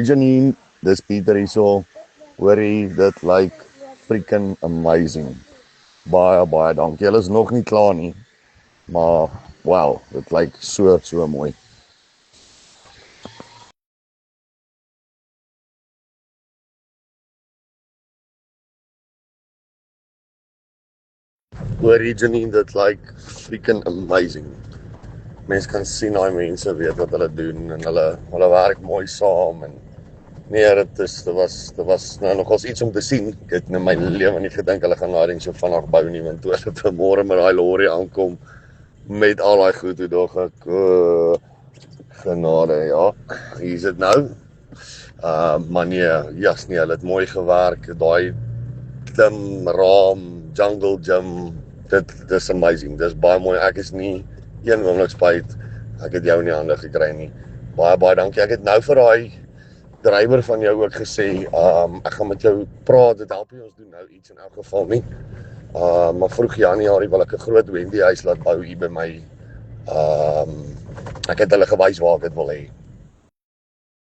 Janine, dis Pieter hierso. Hoorie, dit lyk freaking amazing. Baie dankie. Julle is nog nie klaar nie, maar wow, dit lyk so mooi. Hoorie Janine, dit lyk freaking amazing. Mense kan sien daai mense weet wat hulle doen en hulle werk mooi saam en nee, dit was nou nogals iets om te sien. Ek het in my lewe nie gedink hulle gaan daai ding so vinnig bou nie, want toe hulle vanmôre met daai lorry aankom met al daai goed, toe dog ek, genade, ja. Hier is dit nou. Maar nee, nee, hulle het mooi gewerk. Daai klim, raam, jungle gym, dit is amazing. Dis baie mooi. Ek is nie een oomblik spyt ek het jou in die hande gekry nie. Baie dankie. Ek het nou vir daai drywer van jou ook gesê, ek gaan met jou praat, dit help nie ons doen nou iets in elk geval nie. Maar vroeg Januarie wil ek 'n groot Wendy huis laat bou hier by my. Ek het hulle gewys waar ek dit wil hê.